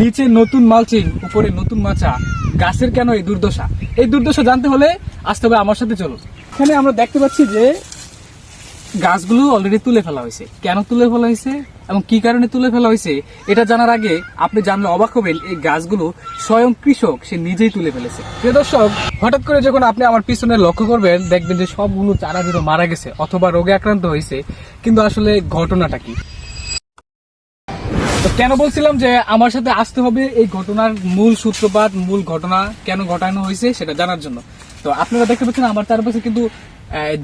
নিচে নতুন মালচিং, উপরে নতুন মাচা, গাছের কেন এই দুর্দশা? এই দুর্দশা জানতে হলে আসতে হবে আমার সাথে, চলুন। এখানে আমরা দেখতে পাচ্ছি যে গাছগুলো অলরেডি তুলে ফেলা হয়েছে। কেন তুলে ফেলা হয়েছে এবং কি কারণে তুলে ফেলা হয়েছে এটা জানার আগে আপনি জানলে অবাক হবেন, এই গাছগুলো স্বয়ং কৃষক সে নিজেই তুলে ফেলেছে। প্রিয় দর্শক, হঠাৎ করে যখন আপনি আমার পিছনে লক্ষ্য করবেন, দেখবেন যে সবগুলো চারাগুলো মারা গেছে অথবা রোগে আক্রান্ত হয়েছে। কিন্তু আসলে ঘটনাটা কি? তো কেন বলছিলাম যে আমার সাথে আসতে হবে এই ঘটনার মূল সূত্রপাত, মূল ঘটনা কেন ঘটানো হয়েছে সেটা জানার জন্য। তো আপনারা দেখতে পাচ্ছেন আমার চারপাশে কিন্তু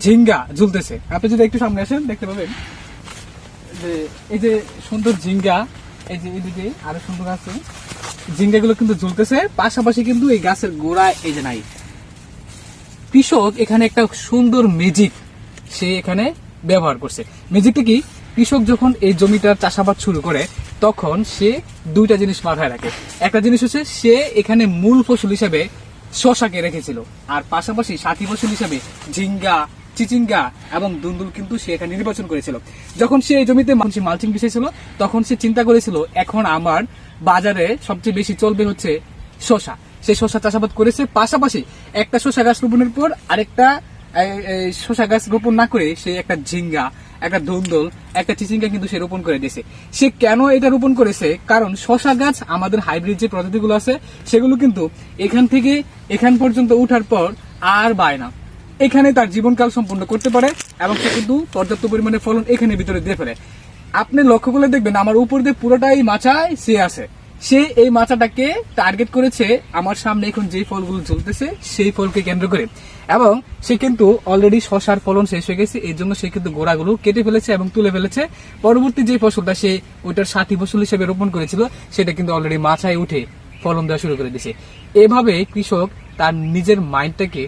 ঝিঙ্গা ঝুলতেছে। আপনি যদি একটু সামনে আসেন দেখতে পাবেন যে এই যে সুন্দর ঝিঙ্গা, এই যে এদিকে আরো সুন্দর আছে ঝিঙ্গাগুলো কিন্তু ঝুলতেছে। পাশাপাশি কিন্তু এই গাছের গোড়ায় এই যে নাই, কৃষক এখানে একটা সুন্দর ম্যাজিক সে এখানে ব্যবহার করছে। ম্যাজিকটা কি? কৃষক যখন এই জমিটার চাষাবাদ শুরু করে তখন সে দুইটা জিনিস মাথায় রাখে। একটা জিনিস হচ্ছে সে এখানে মূল ফসল হিসেবে শশাকে রেখেছিল, আর পাশাপাশি সাথী ফসল হিসেবে ঝিঙ্গা, চিচিঙ্গা এবং দুন্দুল কিন্তু সে এখানে নির্বাচন করেছিল। যখন সে এই জমিতে মালচিং বিছিয়েছিল তখন সে চিন্তা করেছিল এখন আমার বাজারে সবচেয়ে বেশি চলবে হচ্ছে শশা। সে শশা চাষাবাদ করেছে, পাশাপাশি একটা শশা গাছ রোপণের পর আরেকটা শশা গাছ রোপণ না করে সে একটা ঝিঙ্গা, একটা ধুন্দল, একটা চিচিঙ্গা কিন্তু সে রোপণ করে দিয়েছে। সে কেন এটা রোপণ করেছে? কারণ শশা গাছ আমাদের হাইব্রিড যে প্রজাতিগুলো আছে সেগুলো কিন্তু এখান থেকে এখান পর্যন্ত উঠার পর আর বাড়ে না, এখানে তার জীবনকাল সম্পূর্ণ করতে পারে এবং সে কিন্তু পর্যাপ্ত পরিমাণে ফলন এখানে ভিতরে দিয়ে ফেলে। আপনি লক্ষ্য করলে দেখবেন আমার উপর দিয়ে পুরোটাই মাচায় সে আছে। সে এই মাচাটাকে টার্গেট করেছে আমার সামনে এখন যে ফলগুলো ঝুলতেছে সেই ফলকে কেন্দ্র করে, এবং সে কিন্তু অলরেডি শশার ফলন শেষ হয়ে গেছে। এর জন্য সে কিন্তু গোড়াগুলো কেটে ফেলেছে এবং তুলে ফেলেছে। পরবর্তী যে ফসলটা সে ওইটার সাথী ফসল হিসেবে রোপণ করেছিল সেটা কিন্তু অলরেডি মাচায় উঠে ফলন দেওয়া শুরু করে দিয়েছে। এভাবে কৃষক তার নিজের মাইন্ডটাকে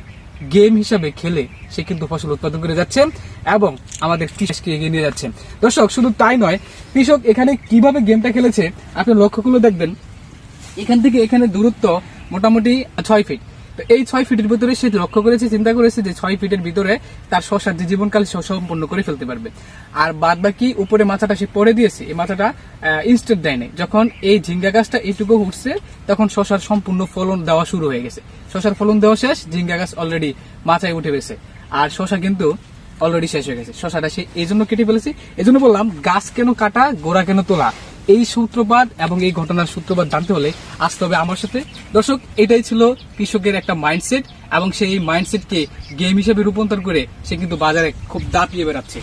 গেম হিসাবে খেলে সে কিন্তু ফসল উৎপাদন করে যাচ্ছে এবং আমাদের কৃষককে এগিয়ে নিয়ে যাচ্ছে। দর্শক, শুধু তাই নয়, কৃষক এখানে কিভাবে গেমটা খেলেছে আপনি লক্ষ্য করলে দেখবেন এখান থেকে এখানে দূরত্ব মোটামুটি 6 ফিট। তো এই 6 ফিটের ভিতরে সে লক্ষ্য করেছে, চিন্তা করেছে যে 6 ফিটের ভিতরে তার শশার যে জীবনকাল সম্পন্ন করে ফেলতে পারবে। আর বাদ বাকি উপরে মাথাটা সে পরে দিয়েছে, এই মাথাটা ইনস্ট্যান্ট দেয় নাই। যখন এই ঝিঙ্গা গাছটা এইটুকু উঠছে তখন শশার সম্পূর্ণ ফলন দেওয়া শুরু হয়ে গেছে। শশার ফলন দেওয়া শেষ, ঝিঙ্গা গাছ অলরেডি মাথায় উঠে গেছে, আর শশা কিন্তু অলরেডি শেষ হয়ে গেছে। শশাটা সে এই জন্য কেটে ফেলেছে। এই জন্য বললাম গাছ কেন কাটা, গোড়া কেন তোলা। এই সূত্রপাত এবং এই ঘটনার সূত্রপাত জানতে হলে আসতে হবে আমার সাথে। দর্শক, এটাই ছিল কৃষকের একটা মাইন্ডসেট এবং সেই মাইন্ডসেটকে গেম হিসেবে রূপান্তর করে সে কিন্তু বাজারে খুব দাপিয়ে বেড়াচ্ছে।